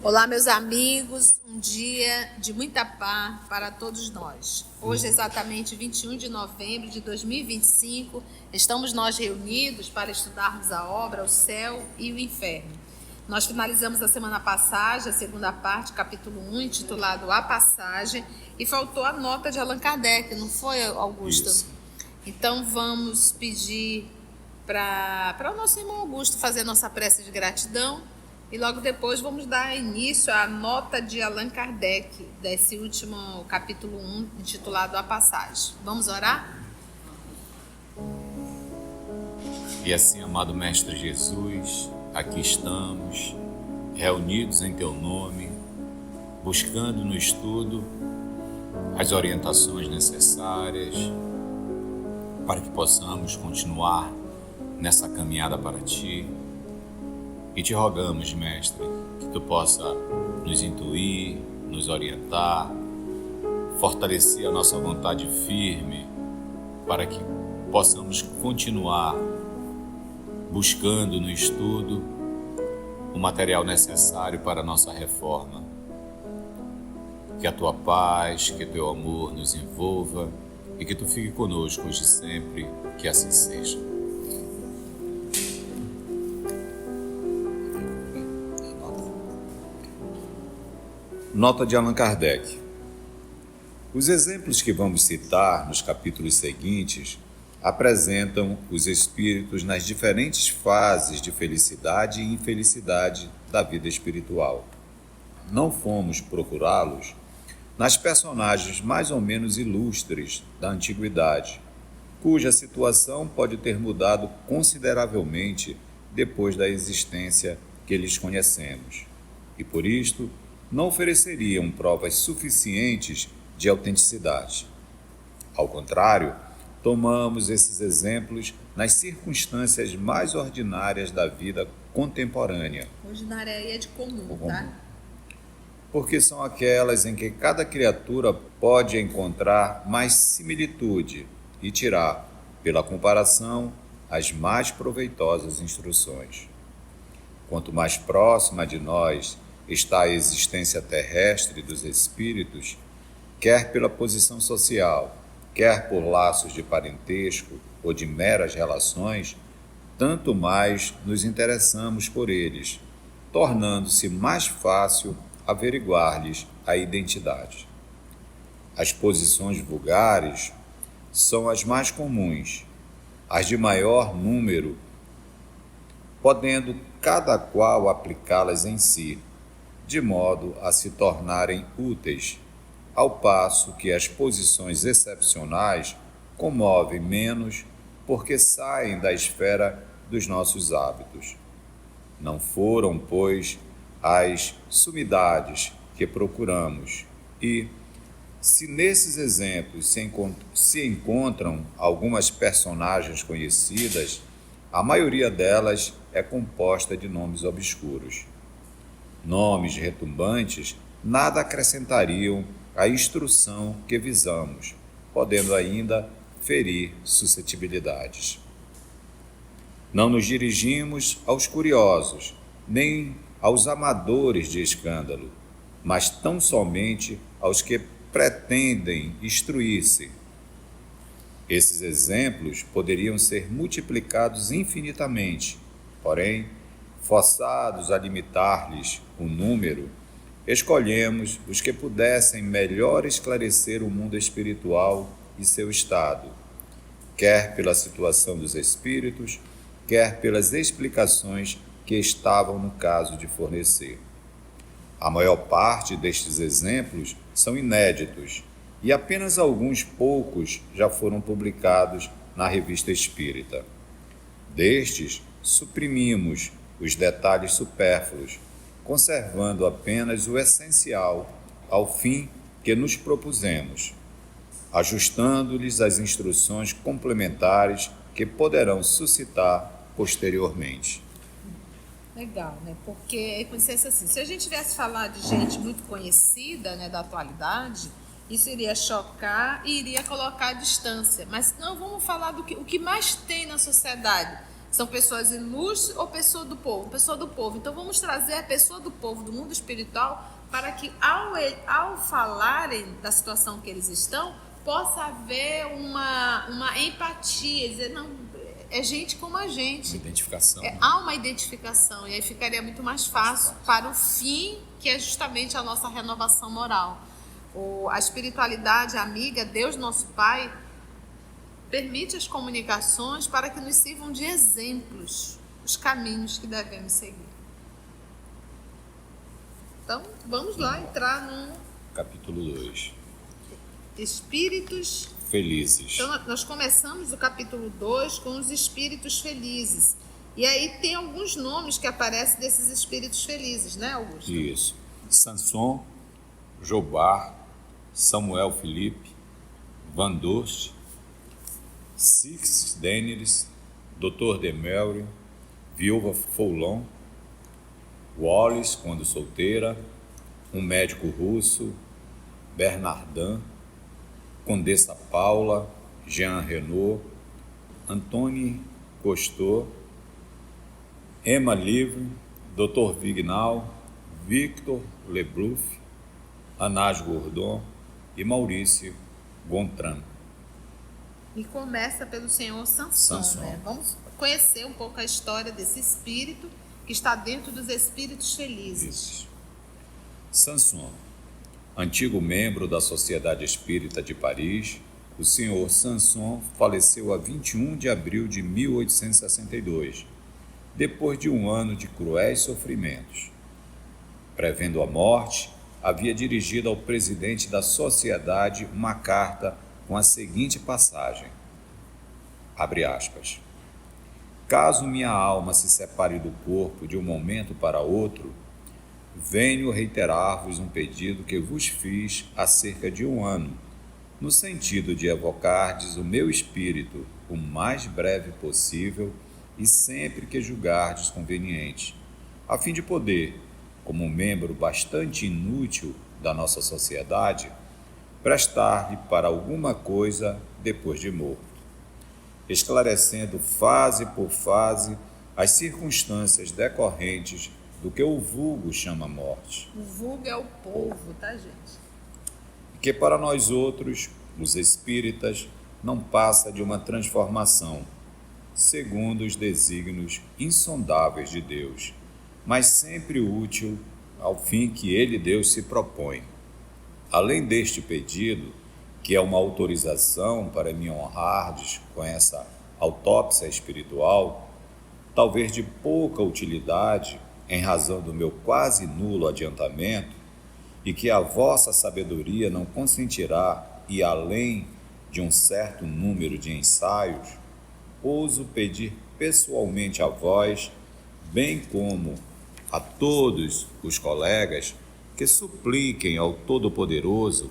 Olá, meus amigos, um dia de muita paz para todos nós. Hoje, exatamente 21 de novembro de 2025, estamos nós reunidos para estudarmos a obra O Céu e o Inferno. Nós finalizamos a semana passada, a segunda parte, capítulo 1, intitulado A Passagem, e faltou a nota de Allan Kardec, não foi, Augusto? Isso. Então, vamos pedir para o nosso irmão Augusto fazer nossa prece de gratidão. E logo depois vamos dar início à nota de Allan Kardec, desse último capítulo 1, intitulado A Passagem. Vamos orar? E assim, amado Mestre Jesus, aqui estamos, reunidos em Teu nome, buscando no estudo as orientações necessárias para que possamos continuar nessa caminhada para Ti. E te rogamos, Mestre, que Tu possa nos intuir, nos orientar, fortalecer a nossa vontade firme para que possamos continuar buscando no estudo o material necessário para a nossa reforma. Que a Tua paz, que Teu amor nos envolva e que Tu fique conosco hoje e sempre, que assim seja. Nota de Allan Kardec. Os exemplos que vamos citar nos capítulos seguintes apresentam os espíritos nas diferentes fases de felicidade e infelicidade da vida espiritual. Não fomos procurá-los nas personagens mais ou menos ilustres da antiguidade, cuja situação pode ter mudado consideravelmente depois da existência que lhes conhecemos, e por isto não ofereceriam provas suficientes de autenticidade. Ao contrário, tomamos esses exemplos nas circunstâncias mais ordinárias da vida contemporânea. Ordinária aí é de comum, tá? Porque são aquelas em que cada criatura pode encontrar mais similitude e tirar, pela comparação, as mais proveitosas instruções. Quanto mais próxima de nós está a existência terrestre dos espíritos, quer pela posição social, quer por laços de parentesco ou de meras relações, tanto mais nos interessamos por eles, tornando-se mais fácil averiguar-lhes a identidade. As posições vulgares são as mais comuns, as de maior número, podendo cada qual aplicá-las em si, de modo a se tornarem úteis, ao passo que as posições excepcionais comovem menos porque saem da esfera dos nossos hábitos. Não foram, pois, as sumidades que procuramos e, se nesses exemplos se encontram algumas personagens conhecidas, a maioria delas é composta de nomes obscuros. Nomes retumbantes nada acrescentariam à instrução que visamos, podendo ainda ferir suscetibilidades. Não nos dirigimos aos curiosos, nem aos amadores de escândalo, mas tão somente aos que pretendem instruir-se. Esses exemplos poderiam ser multiplicados infinitamente, porém, forçados a limitar-lhes o número, escolhemos os que pudessem melhor esclarecer o mundo espiritual e seu estado, quer pela situação dos espíritos, quer pelas explicações que estavam no caso de fornecer. A maior parte destes exemplos são inéditos e apenas alguns poucos já foram publicados na Revista Espírita. Destes, suprimimos os detalhes supérfluos, conservando apenas o essencial ao fim que nos propusemos, ajustando-lhes as instruções complementares que poderão suscitar posteriormente. Legal, né? Porque, assim, se a gente tivesse falado de gente muito conhecida, né, da atualidade, isso iria chocar e iria colocar à distância. Mas não, vamos falar do que, o que mais tem na sociedade. São pessoas ilustres ou pessoa do povo? Pessoa do povo. Então vamos trazer a pessoa do povo, do mundo espiritual, para que ao falarem da situação que eles estão, possa haver uma empatia, dizer, não, é gente como a gente. Uma identificação. Há uma identificação, e aí ficaria muito mais fácil para o fim, que é justamente a nossa renovação moral. A espiritualidade amiga, Deus nosso Pai, permite as comunicações para que nos sirvam de exemplos, os caminhos que devemos seguir. Então, vamos lá entrar no capítulo 2. Espíritos felizes. Então, nós começamos o capítulo 2 com os espíritos felizes. E aí tem alguns nomes que aparecem desses espíritos felizes, né, Augusto? Isso. Sanson, Jobar, Samuel Felipe, Van Dorst, Six Daniels, Dr. Demelry, Viúva Foulon, Wallace, quando solteira, um médico russo, Bernardin, Condessa Paula, Jean Renault, Antônio Cousteau, Emma Livre, Dr. Vignal, Victor Lebruff, Anage Gordon e Maurício Gontran. E começa pelo senhor Sanson. Né? Vamos conhecer um pouco a história desse espírito que está dentro dos espíritos felizes. Isso. Sanson, antigo membro da Sociedade Espírita de Paris, o senhor Sanson faleceu a 21 de abril de 1862, depois de um ano de cruéis sofrimentos. Prevendo a morte, havia dirigido ao presidente da sociedade uma carta com a seguinte passagem, abre aspas, caso minha alma se separe do corpo de um momento para outro, venho reiterar-vos um pedido que vos fiz há cerca de um ano, no sentido de evocardes o meu espírito o mais breve possível e sempre que julgardes conveniente, a fim de poder, como um membro bastante inútil da nossa sociedade, prestar-lhe para alguma coisa depois de morto, esclarecendo fase por fase as circunstâncias decorrentes do que o vulgo chama morte. O vulgo é o povo, tá, gente? Que para nós outros, os espíritas, não passa de uma transformação, segundo os desígnios insondáveis de Deus, mas sempre útil ao fim que ele, Deus, se propõe. Além deste pedido, que é uma autorização para me honrardes com essa autópsia espiritual, talvez de pouca utilidade, em razão do meu quase nulo adiantamento, e que a vossa sabedoria não consentirá ir além de um certo número de ensaios, ouso pedir pessoalmente a vós, bem como a todos os colegas, que supliquem ao Todo-Poderoso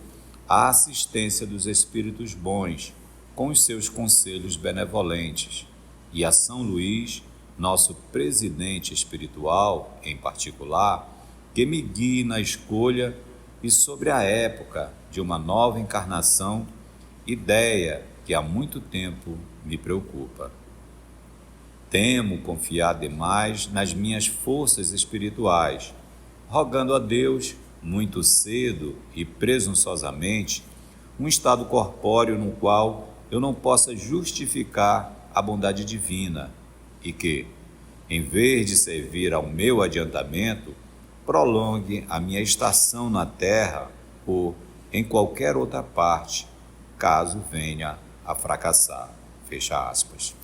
a assistência dos espíritos bons, com os seus conselhos benevolentes, e a São Luís, nosso presidente espiritual, em particular, que me guie na escolha e sobre a época de uma nova encarnação, ideia que há muito tempo me preocupa. Temo confiar demais nas minhas forças espirituais, rogando a Deus, muito cedo e presunçosamente, um estado corpóreo no qual eu não possa justificar a bondade divina e que, em vez de servir ao meu adiantamento, prolongue a minha estação na terra ou em qualquer outra parte, caso venha a fracassar. Fecha aspas.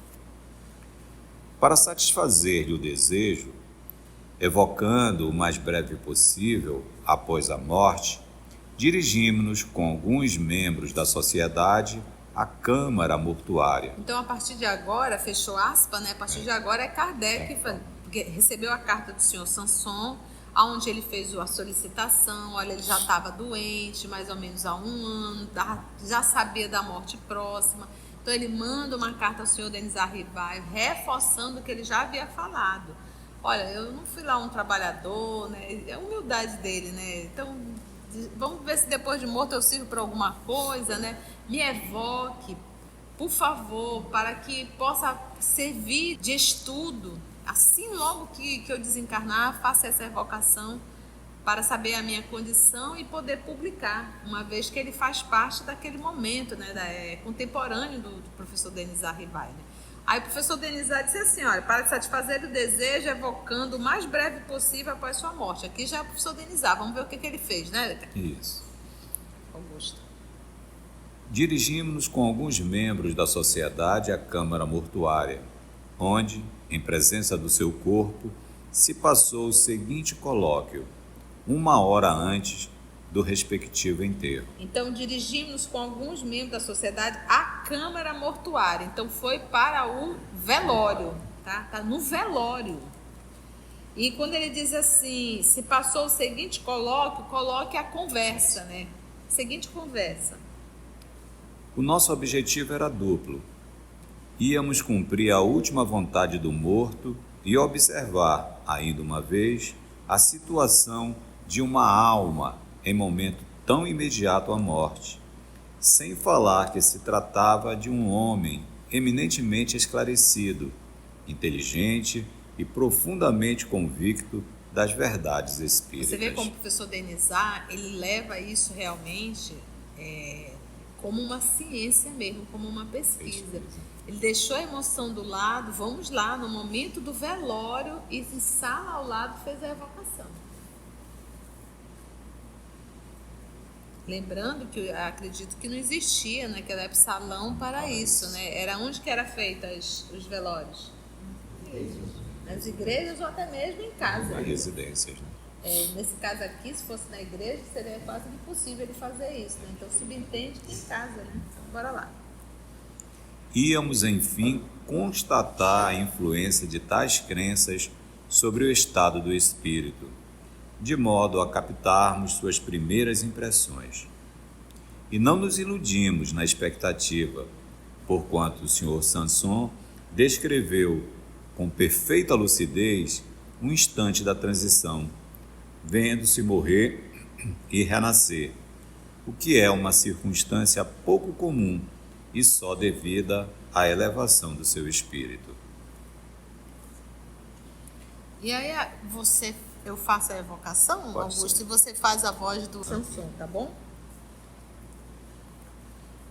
Para satisfazer-lhe o desejo, evocando o mais breve possível após a morte, dirigimos-nos com alguns membros da sociedade à Câmara Mortuária. Então, a partir de agora, fechou aspa, né? A partir de agora é Kardec que recebeu a carta do senhor Sanson, onde ele fez a solicitação. Olha, ele já estava doente, mais ou menos há um ano, já sabia da morte próxima. Então, ele manda uma carta ao senhor Denis Arribay, reforçando o que ele já havia falado. Olha, eu não fui lá um trabalhador, né? É a humildade dele, né? Então, vamos ver se depois de morto eu sirvo para alguma coisa, né? Me evoque por favor, para que possa servir de estudo, assim logo que eu desencarnar, faça essa evocação para saber a minha condição e poder publicar, uma vez que ele faz parte daquele momento, né, contemporâneo do professor Denizar Rivai, né? Aí o professor Denizar disse assim, olha, para satisfazer o desejo, evocando o mais breve possível após sua morte. Aqui já é o professor Denizar, vamos ver o que ele fez, né? Isso. Augusto. Dirigimos-nos com alguns membros da sociedade à Câmara Mortuária, onde, em presença do seu corpo, se passou o seguinte colóquio, 1 hora antes do respectivo enterro. Então, dirigimos com alguns membros da sociedade à Câmara Mortuária. Então, foi para o velório, tá? Tá no velório. E quando ele diz assim, se passou o seguinte colóquio, coloque a conversa, né? Seguinte conversa. O nosso objetivo era duplo. Íamos cumprir a última vontade do morto e observar, ainda uma vez, a situação de uma alma em momento tão imediato à morte, sem falar que se tratava de um homem eminentemente esclarecido, inteligente e profundamente convicto das verdades espíritas. Você vê como o professor Denizar, ele leva isso realmente como uma ciência mesmo, como uma pesquisa. Ele deixou a emoção do lado, vamos lá, no momento do velório, e em sala ao lado fez a evocação. Lembrando que eu acredito que não existia naquela época salão para isso, né? Era onde que era feita os velórios? Nas igrejas ou até mesmo em casa. Nas residências, né? Nesse caso aqui, se fosse na igreja, seria quase impossível ele fazer isso, né? Então subentende que em casa, né? Então, bora lá. Íamos, enfim, constatar a influência de tais crenças sobre o estado do espírito, de modo a captarmos suas primeiras impressões. E não nos iludimos na expectativa, porquanto o Sr. Sanson descreveu com perfeita lucidez um instante da transição, vendo-se morrer e renascer, o que é uma circunstância pouco comum e só devida à elevação do seu espírito. E aí eu faço a evocação, Pode Augusto, ser. e você faz a voz do Sanson, tá bom?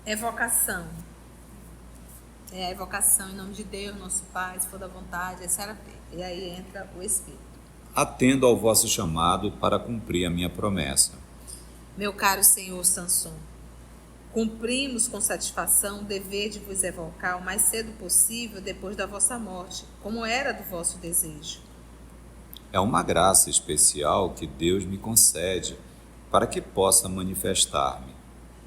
Evocação. É a evocação em nome de Deus, nosso Pai, se for da vontade, etc. E aí entra o Espírito. Atendo ao vosso chamado para cumprir a minha promessa. Meu caro Senhor Sanson, cumprimos com satisfação o dever de vos evocar o mais cedo possível depois da vossa morte, como era do vosso desejo. É uma graça especial que Deus me concede para que possa manifestar-me.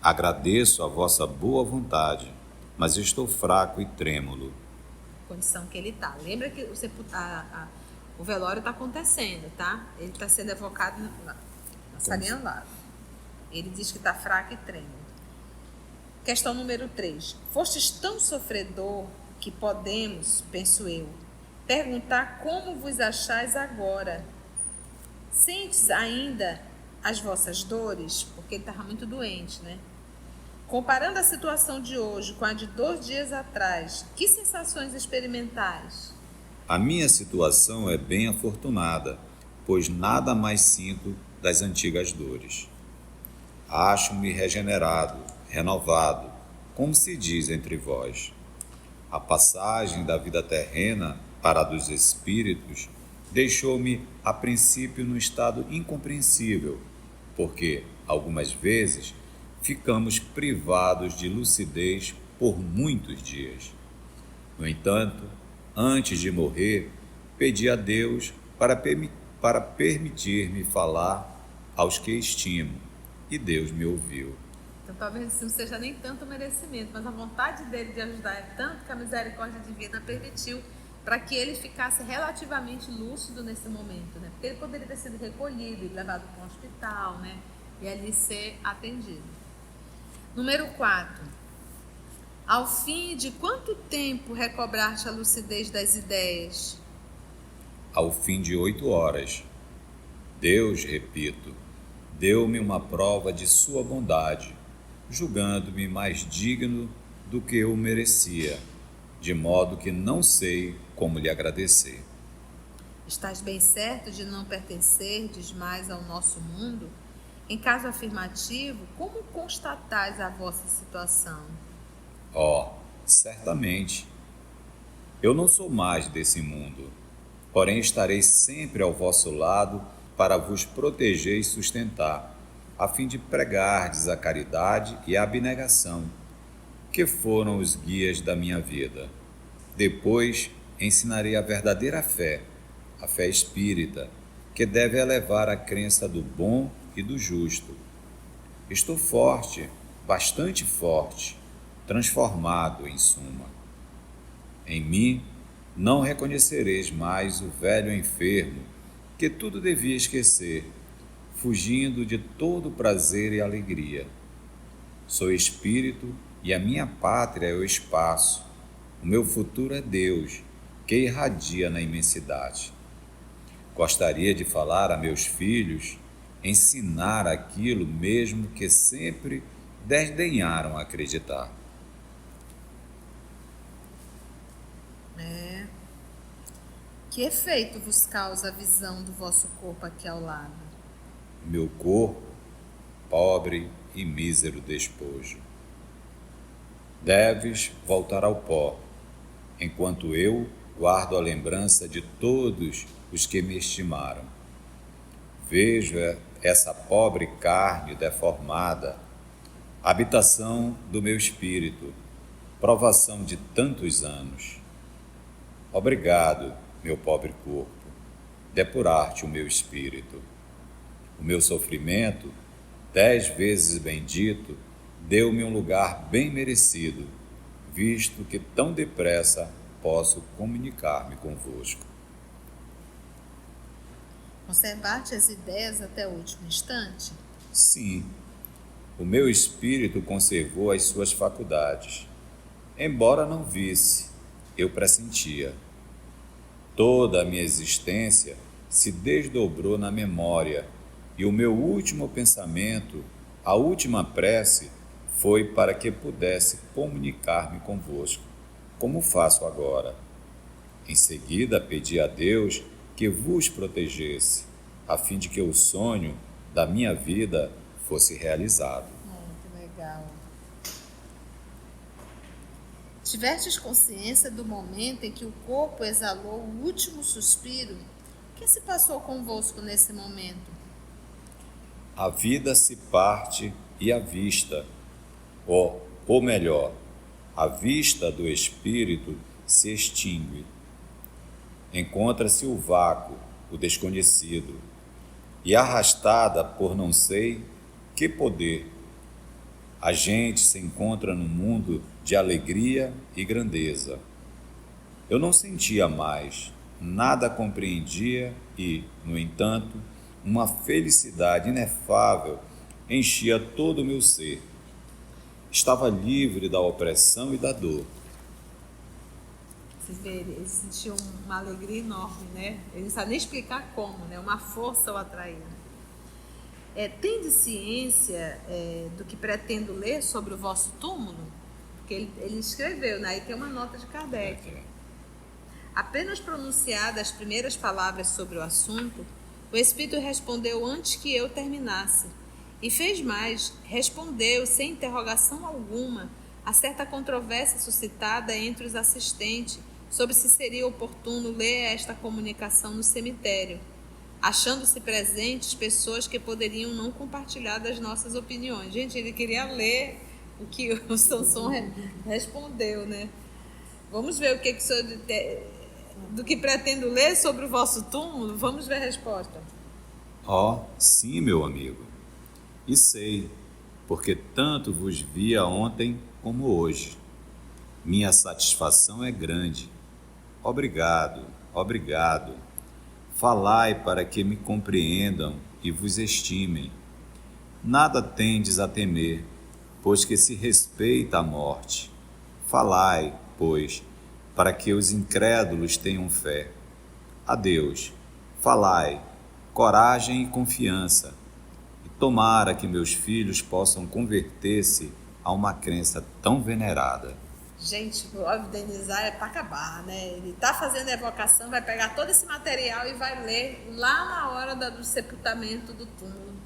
Agradeço a vossa boa vontade, mas estou fraco e trêmulo. Condição que ele está. Lembra que o velório está acontecendo, tá? Ele está sendo evocado na salinha ao lado. Ele diz que está fraco e trêmulo. Questão número 3. Fostes tão sofredor que podemos, penso eu, perguntar como vos achais agora. Sentes ainda as vossas dores? Porque ele estava muito doente, né? Comparando a situação de hoje com a de 2 dias atrás, que sensações experimentais? A minha situação é bem afortunada, pois nada mais sinto das antigas dores. Acho-me regenerado, renovado, como se diz entre vós. A passagem da vida terrena para a dos espíritos deixou-me, a princípio, num estado incompreensível, porque, algumas vezes, ficamos privados de lucidez por muitos dias. No entanto, antes de morrer, pedi a Deus para permitir-me falar aos que estimo, e Deus me ouviu. Então talvez isso não seja nem tanto merecimento, mas a vontade dele de ajudar é tanto que a misericórdia divina permitiu para que ele ficasse relativamente lúcido nesse momento, né? Porque ele poderia ter sido recolhido e levado para um hospital, né? E ali ser atendido. Número 4. Ao fim de quanto tempo recobraste a lucidez das ideias? Ao fim de 8 horas. Deus, repito, deu-me uma prova de sua bondade, julgando-me mais digno do que eu merecia, de modo que não sei como lhe agradecer. Estás bem certo de não pertencerdes mais ao nosso mundo? Em caso afirmativo, como constatais a vossa situação? Certamente. Eu não sou mais desse mundo, porém estarei sempre ao vosso lado para vos proteger e sustentar, a fim de pregardes a caridade e a abnegação, que foram os guias da minha vida. Depois ensinarei a verdadeira fé, a fé espírita, que deve elevar a crença do bom e do justo. Estou forte, bastante forte, transformado em suma. Em mim não reconhecereis mais o velho enfermo, que tudo devia esquecer, fugindo de todo prazer e alegria. Sou espírito e a minha pátria é o espaço. O meu futuro é Deus, que irradia na imensidade. Gostaria de falar a meus filhos, ensinar aquilo mesmo que sempre desdenharam acreditar. Que efeito vos causa a visão do vosso corpo aqui ao lado? Meu corpo, pobre e mísero despojo. Deves voltar ao pó, enquanto eu guardo a lembrança de todos os que me estimaram. Vejo essa pobre carne deformada, habitação do meu espírito, provação de tantos anos. Obrigado, meu pobre corpo, depurar-te o meu espírito. O meu sofrimento, 10 vezes bendito, deu-me um lugar bem merecido, visto que tão depressa posso comunicar-me convosco. Conservar-te as ideias até o último instante? Sim, o meu espírito conservou as suas faculdades. Embora não visse, eu pressentia. Toda a minha existência se desdobrou na memória, e o meu último pensamento, a última prece, foi para que pudesse comunicar-me convosco, como faço agora. Em seguida, pedi a Deus que vos protegesse, a fim de que o sonho da minha vida fosse realizado. Muito legal. Tivestes consciência do momento em que o corpo exalou o último suspiro? O que se passou convosco nesse momento? A vida se parte e a vista, ou melhor, a vista do espírito se extingue. Encontra-se o vácuo, o desconhecido, e arrastada por não sei que poder, a gente se encontra num mundo de alegria e grandeza. Eu não sentia mais, nada compreendia e, no entanto, uma felicidade inefável enchia todo o meu ser. Estava livre da opressão e da dor. Vocês verem, eles sentiam uma alegria enorme, né? Eles não sabem nem explicar como, né? Uma força o atraía. Tende ciência do que pretendo ler sobre o vosso túmulo? Porque ele escreveu, né? Aí tem uma nota de Kardec. Apenas pronunciadas as primeiras palavras sobre o assunto, o Espírito respondeu antes que eu terminasse. E fez mais, respondeu sem interrogação alguma a certa controvérsia suscitada entre os assistentes sobre se seria oportuno ler esta comunicação no cemitério, achando-se presentes pessoas que poderiam não compartilhar das nossas opiniões. Gente, ele queria ler o que o Sanson respondeu, né? Vamos ver o que o senhor, do que pretendo ler sobre o vosso túmulo? Vamos ver a resposta. Sim, meu amigo. E sei, porque tanto vos via ontem como hoje. Minha satisfação é grande. Obrigado, obrigado. Falai para que me compreendam e vos estimem. Nada tendes a temer, pois que se respeita a morte. Falai, pois, para que os incrédulos tenham fé. Adeus, falai, coragem e confiança. E tomara que meus filhos possam converter-se a uma crença tão venerada? Gente, o evidenizar é para acabar, né? Ele está fazendo a evocação, vai pegar todo esse material e vai ler lá na hora do sepultamento do túmulo.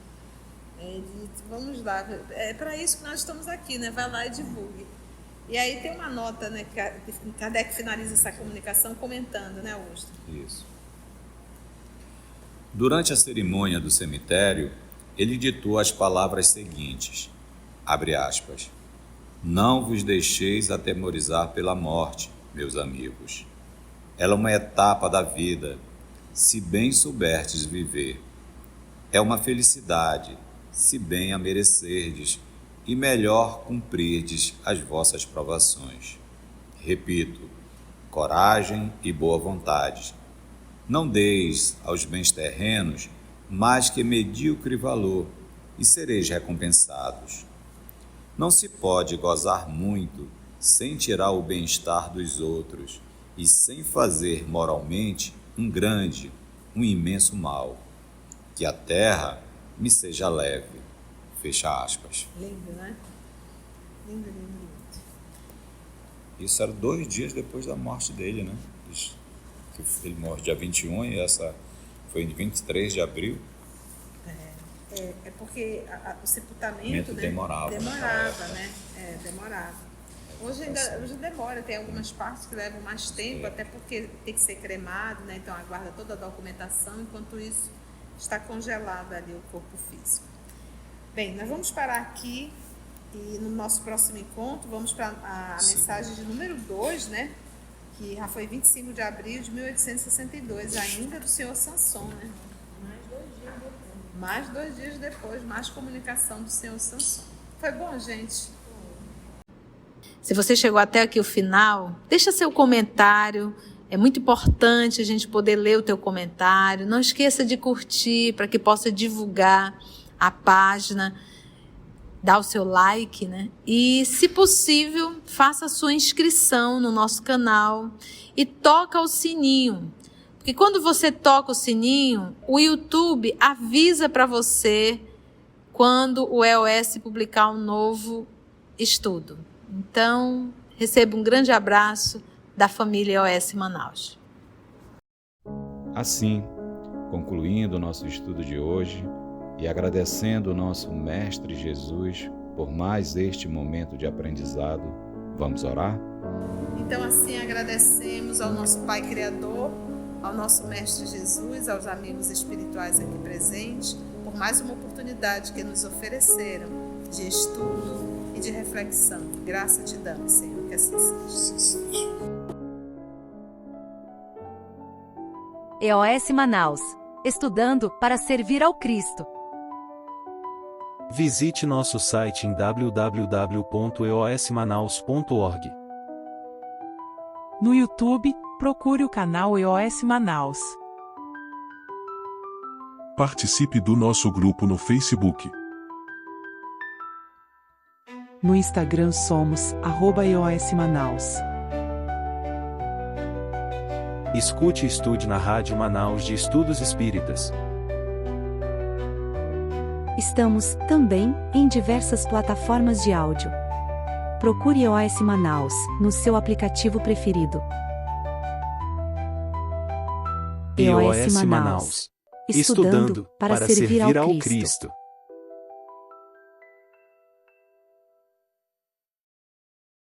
Vamos lá, é para isso que nós estamos aqui, né? Vai lá e divulgue. E aí tem uma nota, né? Que Kardec finaliza essa comunicação comentando, né, Augusto? Isso. Durante a cerimônia do cemitério, ele ditou as palavras seguintes, abre aspas, não vos deixeis atemorizar pela morte, meus amigos. Ela é uma etapa da vida, se bem souberdes viver. É uma felicidade, se bem a merecerdes, e melhor cumprirdes as vossas provações. Repito, coragem e boa vontade. Não deis aos bens terrenos mais que medíocre valor, e sereis recompensados. Não se pode gozar muito sem tirar o bem-estar dos outros e sem fazer moralmente um grande, um imenso mal. Que a terra me seja leve. Fecha aspas. Lindo, né? Lindo, lindo, lindo. Isso era 2 dias depois da morte dele, né? Ele morre dia 21 e essa foi em 23 de abril. É porque o sepultamento, né, demorava, né? Demorava. Hoje demora, tem algumas partes que levam mais tempo, até porque tem que ser cremado, né? Então aguarda toda a documentação, enquanto isso está congelado ali o corpo físico. Bem, nós vamos parar aqui e no nosso próximo encontro vamos para a mensagem de número 2, né? Que já foi 25 de abril de 1862, ainda do senhor Sanson, né? Mais 2 dias depois, mais comunicação do senhor Sanson. Foi bom, gente? Se você chegou até aqui o final, deixa seu comentário. É muito importante a gente poder ler o teu comentário. Não esqueça de curtir para que possa divulgar a página. Dá o seu like, né? E, se possível, faça a sua inscrição no nosso canal e toca o sininho. Porque quando você toca o sininho, o YouTube avisa para você quando o EOS publicar um novo estudo. Então, receba um grande abraço da família EOS Manaus. Assim, concluindo o nosso estudo de hoje e agradecendo o nosso Mestre Jesus por mais este momento de aprendizado, vamos orar? Então, assim, agradecemos ao nosso Pai Criador, ao nosso Mestre Jesus, aos amigos espirituais aqui presentes, por mais uma oportunidade que nos ofereceram de estudo e de reflexão. Graça te damos, Senhor, que assim seja. EOS Manaus. Estudando para servir ao Cristo. Visite nosso site em www.eosmanaus.org. No YouTube, procure o canal EOS Manaus. Participe do nosso grupo no Facebook. No Instagram somos @EOS Manaus. Escute e estude na Rádio Manaus de Estudos Espíritas. Estamos, também, em diversas plataformas de áudio. Procure EOS Manaus, no seu aplicativo preferido. EOS Manaus. Estudando para servir ao Cristo.